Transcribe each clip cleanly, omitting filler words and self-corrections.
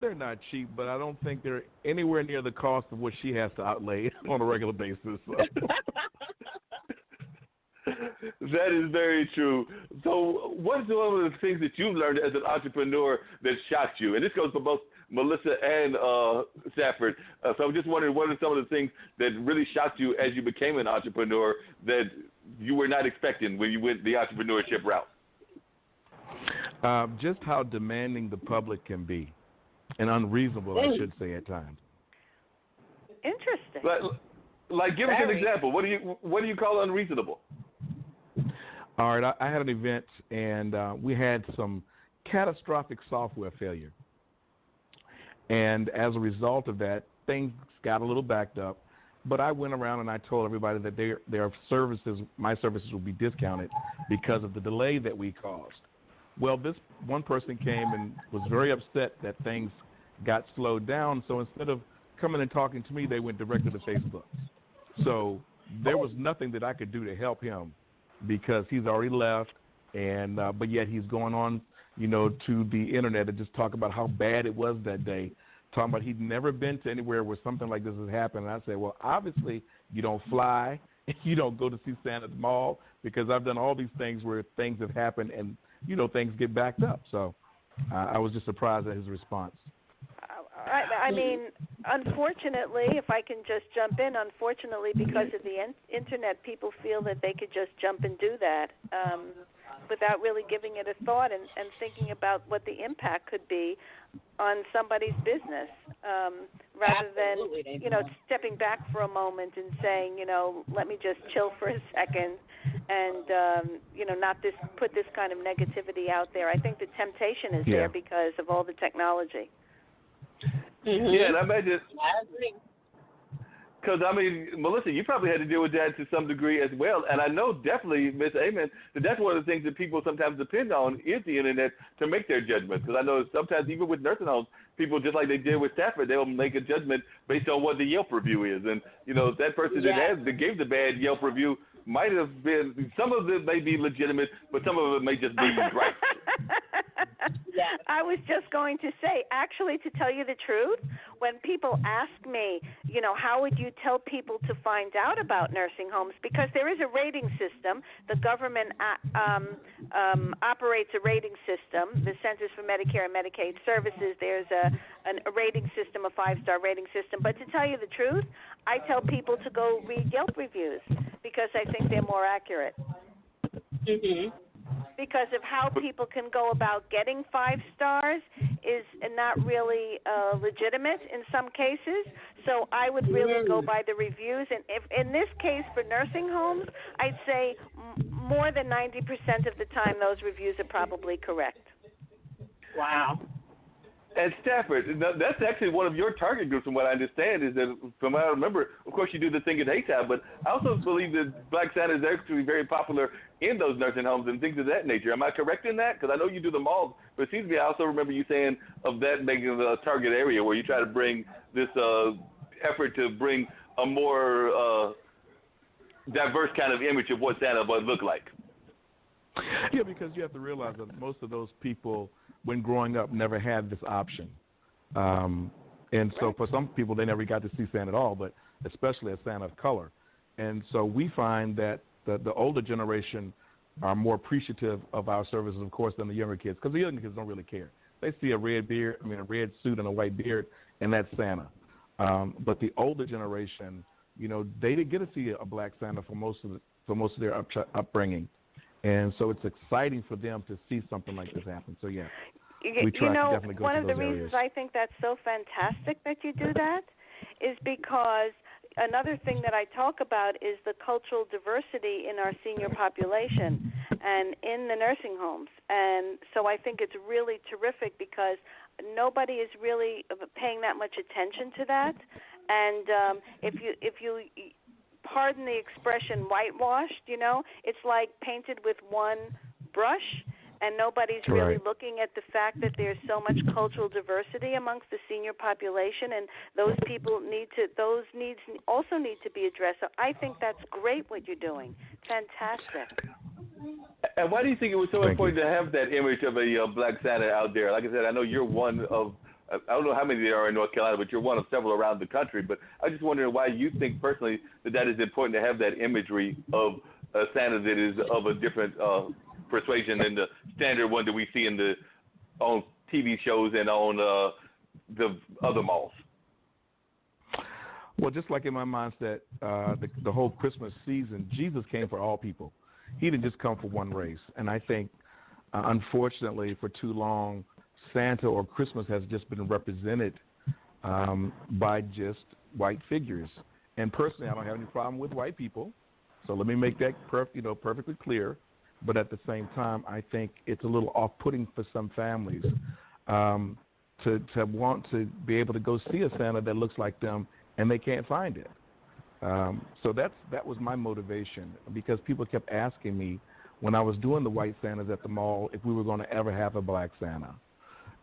They're not cheap, but I don't think they're anywhere near the cost of what she has to outlay on a regular basis. So. That is very true. So what's one of the things that you've learned as an entrepreneur that shocked you? And this goes for both Melisa and Stafford. So I'm just wondering, what are some of the things that really shocked you as you became an entrepreneur that you were not expecting when you went the entrepreneurship route? Just how demanding the public can be, and unreasonable, I should say, at times. Interesting. Like give us an example. What do you call unreasonable? All right, I had an event, and we had some catastrophic software failure. And as a result of that, things got a little backed up. But I went around and I told everybody that their services, my services, will be discounted because of the delay that we caused. Well, this one person came and was very upset that things got slowed down. So instead of coming and talking to me, they went directly to Facebook. So there was nothing that I could do to help him because he's already left, and but yet he's going on, to the internet to just talk about how bad it was that day, talking about he'd never been to anywhere where something like this has happened. And I said, well, obviously you don't fly, you don't go to see Santa at the mall, because I've done all these things where things have happened and, things get backed up. So I was just surprised at his response. I mean, unfortunately, if I can just jump in, unfortunately, because of the internet, people feel that they could just jump and do that without really giving it a thought and thinking about what the impact could be on somebody's business, rather than, stepping back for a moment and saying, let me just chill for a second and, not put this kind of negativity out there. I think the temptation is there because of all the technology. Mm-hmm. Yeah, and I imagine, because, Melisa, you probably had to deal with that to some degree as well. And I know definitely, Ms. Amen, that's one of the things that people sometimes depend on is the internet to make their judgments. Because I know sometimes even with nursing homes, people, just like they did with Stafford, they'll make a judgment based on what the Yelp review is. And, that person that gave the bad Yelp review might have been, some of it may be legitimate, but some of it may just be right. I was just going to say, actually, to tell you the truth, when people ask me, how would you tell people to find out about nursing homes, because there is a rating system. The government operates a rating system. The Centers for Medicare and Medicaid Services, there's a rating system, a 5-star rating system. But to tell you the truth, I tell people to go read Yelp reviews because I think they're more accurate. Mm-hmm. Because of how people can go about getting 5 stars is not really legitimate in some cases. So I would really go by the reviews. And if in this case for nursing homes, I'd say more than 90% of the time those reviews are probably correct. Wow. And Stafford, that's actually one of your target groups, from what I understand, is that, from what I remember, of course you do the thing at ASAP, but I also believe that Black Santa is actually very popular in those nursing homes and things of that nature. Am I correct in that? Because I know you do the malls, but it seems to me I also remember you saying of that making a target area where you try to bring this effort to bring a more diverse kind of image of what Santa would look like. Yeah, because you have to realize that most of those people, when growing up, never had this option. And so for some people, they never got to see Santa at all, but especially a Santa of color. And so we find that the older generation are more appreciative of our services, of course, than the younger kids, because the younger kids don't really care. They see a red suit and a white beard, and that's Santa. But the older generation, they didn't get to see a black Santa for most of their upbringing. And so it's exciting for them to see something like this happen. So, yeah, we try to definitely go to those areas. One of the reasons I think that's so fantastic that you do that is because another thing that I talk about is the cultural diversity in our senior population and in the nursing homes. And so I think it's really terrific because nobody is really paying that much attention to that. And if you pardon the expression, whitewashed, it's like painted with one brush, and nobody's really looking at the fact that there's so much cultural diversity amongst the senior population, and those needs also need to be addressed. So I think that's great what you're doing. Fantastic. And why do you think it was so important to have that image of a Black Santa out there? Like I said, I know you're one of I don't know how many there are in North Carolina, but you're one of several around the country. But I was just wondering why you think personally that is important to have that imagery of Santa that is of a different persuasion than the standard one that we see on TV shows and on the other malls. Well, just like in my mindset, the whole Christmas season, Jesus came for all people. He didn't just come for one race. And I think, unfortunately, for too long, Santa or Christmas has just been represented by just white figures. And personally, I don't have any problem with white people. So let me make that perfectly clear. But at the same time, I think it's a little off-putting for some families to want to be able to go see a Santa that looks like them and they can't find it. So that was my motivation, because people kept asking me when I was doing the white Santas at the mall if we were going to ever have a black Santa.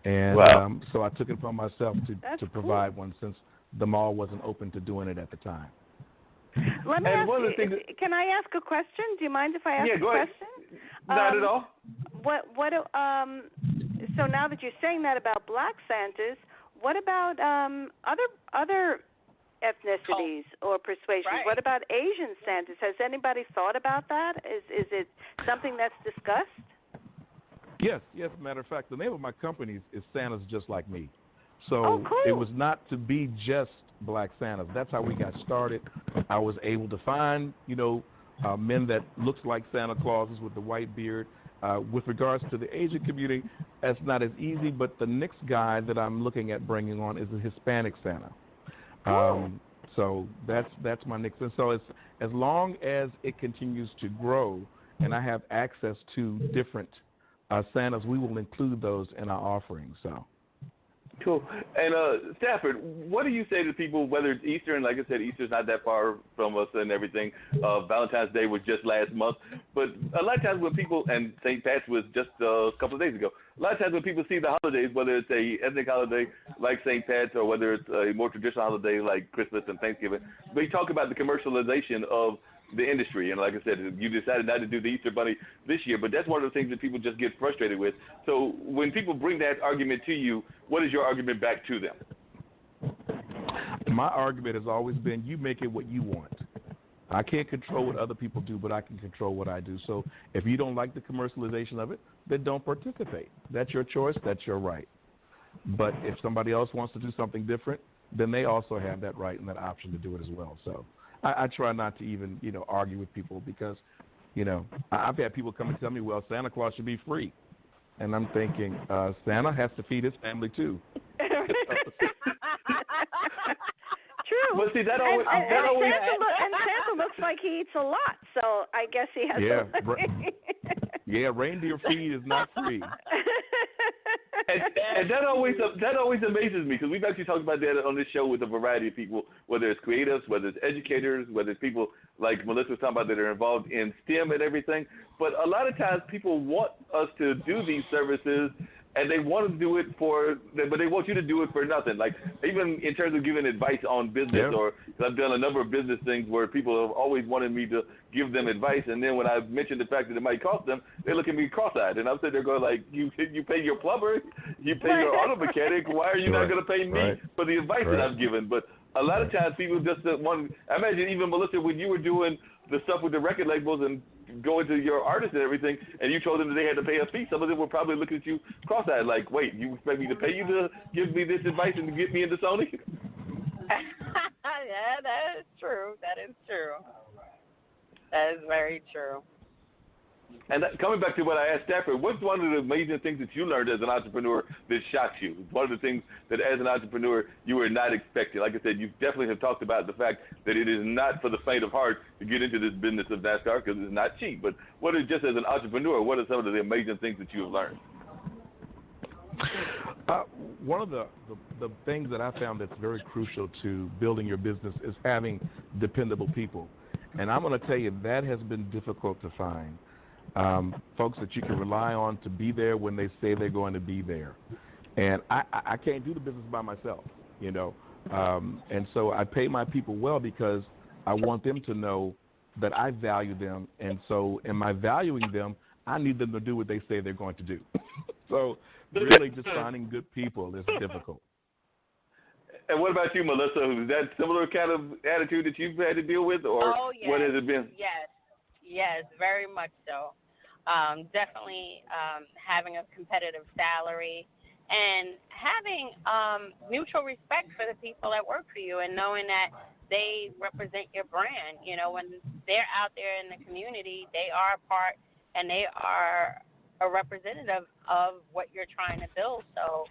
And wow. So I took it upon myself to provide one, since the mall wasn't open to doing it at the time. Let me ask you, can I ask a question? Do you mind if I ask a question? Not at all. So now that you're saying that about black Santas, what about other ethnicities or persuasions? Right. What about Asian Santas? Has anybody thought about that? Is it something that's discussed? Yes. As a matter of fact, the name of my company is Santas Just Like Me. So cool. It was not to be just black Santas. That's how we got started. I was able to find, men that looks like Santa Clauses with the white beard. With regards to the Asian community, that's not as easy, but the next guy that I'm looking at bringing on is a Hispanic Santa. So that's my next. And so as long as it continues to grow and I have access to different Santas, we will include those in our offerings. So. Cool. And Stafford, what do you say to people, whether it's Easter, and like I said, Easter's not that far from us and everything. Valentine's Day was just last month. But a lot of times when people, and St. Pat's was just a couple of days ago, a lot of times when people see the holidays, whether it's a ethnic holiday like St. Pat's or whether it's a more traditional holiday like Christmas and Thanksgiving, they talk about the commercialization of the industry. And like I said, you decided not to do the Easter Bunny this year, but that's one of the things that people just get frustrated with. So when people bring that argument to you, what is your argument back to them? My argument has always been, you make it what you want. I can't control what other people do, but I can control what I do. So if you don't like the commercialization of it, then don't participate. That's your choice. That's your right. But if somebody else wants to do something different, then they also have that right and that option to do it as well. So I try not to even, argue with people, because, I've had people come and tell me, well, Santa Claus should be free. And I'm thinking, Santa has to feed his family too. True. Well, see, that always. And Santa looks like he eats a lot, so I guess he has Yeah, reindeer feed is not free. And that always amazes me, because we've actually talked about that on this show with a variety of people, whether it's creatives, whether it's educators, whether it's people like Melissa was talking about that are involved in STEM and everything. But a lot of times people want us to do these services, and they want to do it but they want you to do it for nothing. Like, even in terms of giving advice on business, or I've done a number of business things where people have always wanted me to give them advice, and then when I mentioned the fact that it might cost them, they look at me cross-eyed, and I'm sitting there going like, you pay your plumber, you pay your auto mechanic, why are you not going to pay me for the advice that I've given? But a lot of times people just want. I imagine even Melissa, when you were doing the stuff with the record labels and going to your artists and everything, and you told them that they had to pay a fee, some of them were probably looking at you cross-eyed, like, wait, you expect me to pay you to give me this advice and to get me into Sony? Yeah, that is true. That is true. That is very true. And coming back to what I asked Stafford, what's one of the amazing things that you learned as an entrepreneur that shocked you? One of the things that as an entrepreneur you were not expecting. Like I said, you definitely have talked about the fact that it is not for the faint of heart to get into this business of NASCAR, because it's not cheap. But what is, just as an entrepreneur, what are some of the amazing things that you have learned? One of the things that I found that's very crucial to building your business is having dependable people. And I'm going to tell you, that has been difficult to find. Folks that you can rely on to be there when they say they're going to be there. And I can't do the business by myself, and so I pay my people well, because I want them to know that I value them. And so in my valuing them, I need them to do what they say they're going to do. So really just finding good people is difficult. And what about you, Melissa? Is that similar kind of attitude that you've had to deal with, or yes. what has it been? Yes, very much so. Definitely having a competitive salary and having mutual respect for the people that work for you and knowing that they represent your brand. You know, when they're out there in the community, they are a part and they are a representative of what you're trying to build. So,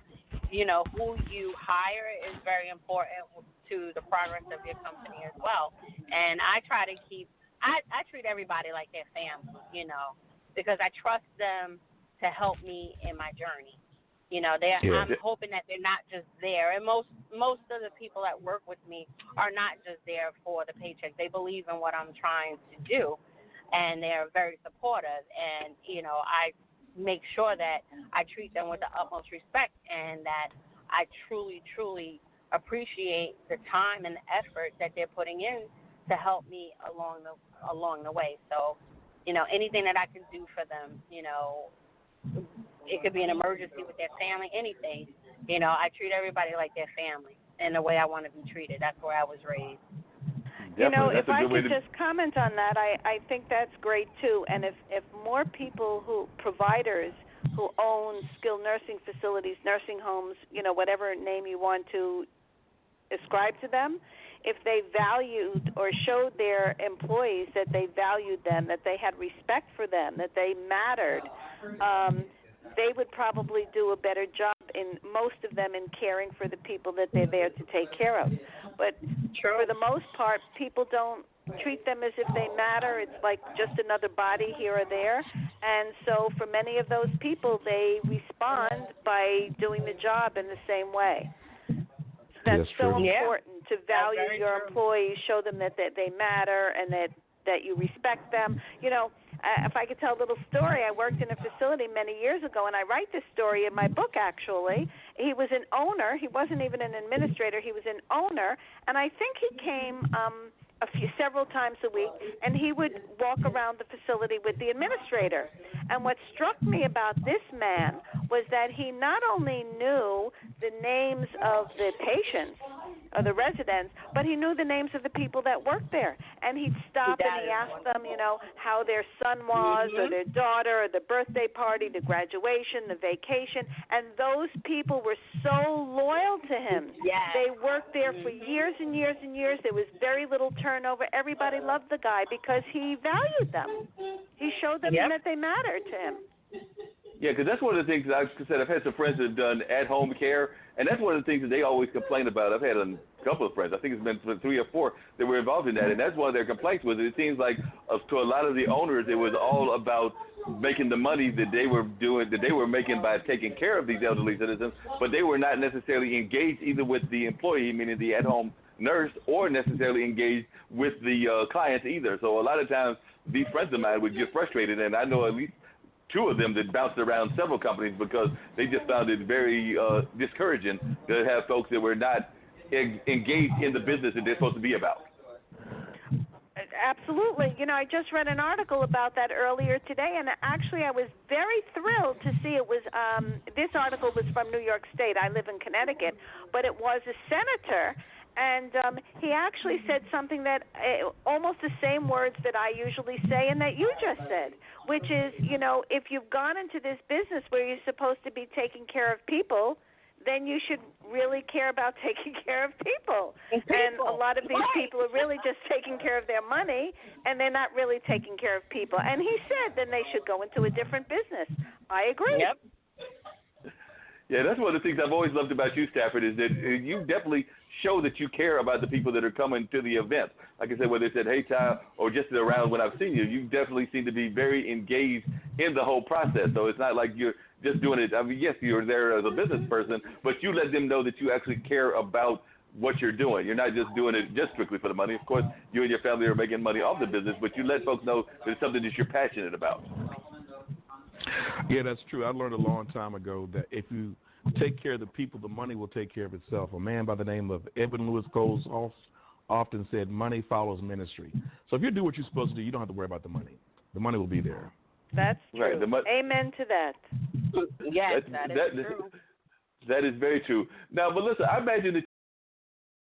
you know, who you hire is very important to the progress of your company as well. And I try to I treat everybody like their family, you know, because I trust them to help me in my journey. You know, I'm hoping that they're not just there. And most of the people that work with me are not just there for the paycheck. They believe in what I'm trying to do, and they're very supportive. And, you know, I make sure that I treat them with the utmost respect and that I truly, truly appreciate the time and the effort that they're putting in to help me along the way. So, you know, anything that I can do for them, you know, it could be an emergency with their family, anything. You know, I treat everybody like their family and the way I want to be treated. That's where I was raised. You know, if I could just comment on that, I think that's great too. And if more people providers who own skilled nursing facilities, nursing homes, you know, whatever name you want to ascribe to them, if they valued or showed their employees that they valued them, that they had respect for them, that they mattered, they would probably do a better job in most of them in caring for the people that they're there to take care of. But for the most part, people don't treat them as if they matter. It's like just another body here or there. And so for many of those people, they respond by doing the job in the same way. That's so important to value your employees, show them that they matter and that you respect them. You know, if I could tell a little story, I worked in a facility many years ago, and I write this story in my book, actually. He was an owner. He wasn't even an administrator. He was an owner, and I think he came several times a week, and he would walk around the facility with the administrator. And what struck me about this man was that he not only knew the names of the patients or the residents, but he knew the names of the people that worked there. And he'd stop and he asked them, you know, how their son was or their daughter or the birthday party, the graduation, the vacation. And those people were so loyal to him. Yes. They worked there for years and years and years. There was very little turnover. Everybody loved the guy because he valued them. He showed them that they mattered to him. Yeah, because that's one of the things that I've had some friends that have done at-home care, and that's one of the things that they always complain about. I've had a couple of friends, I think it's been 3 or 4 that were involved in that, and that's one of their complaints was it seems like to a lot of the owners it was all about making the money that they were making by taking care of these elderly citizens, but they were not necessarily engaged either with the employee, meaning the at-home nurse, or necessarily engaged with the clients either. So a lot of times these friends of mine would get frustrated, and I know at least 2 of them that bounced around several companies because they just found it very discouraging to have folks that were not engaged in the business that they're supposed to be about. Absolutely. You know, I just read an article about that earlier today, and actually I was very thrilled to see it was, this article was from New York State. I live in Connecticut, but it was a senator, and he actually said something that almost the same words that I usually say and that you just said, which is, you know, if you've gone into this business where you're supposed to be taking care of people, then you should really care about taking care of people. And a lot of these people are really just taking care of their money, and they're not really taking care of people. And he said then they should go into a different business. I agree. Yep. Yeah, that's one of the things I've always loved about you, Stafford, is that you definitely show that you care about the people that are coming to the event. Like I said, whether it's at Hey Time or just around when I've seen you, you definitely seem to be very engaged in the whole process. So it's not like you're just doing it. I mean, yes, you're there as a business person, but you let them know that you actually care about what you're doing. You're not just doing it just strictly for the money. Of course, you and your family are making money off the business, but you let folks know that it's something that you're passionate about. Yeah, that's true. I learned a long time ago that if you take care of the people, the money will take care of itself. A man by the name of Edwin Lewis Coles often said, money follows ministry. So if you do what you're supposed to do, you don't have to worry about the money. The money will be there. That's true. Right. Amen to that. Yes, that is true. That is very true. Now, Melissa, I imagine that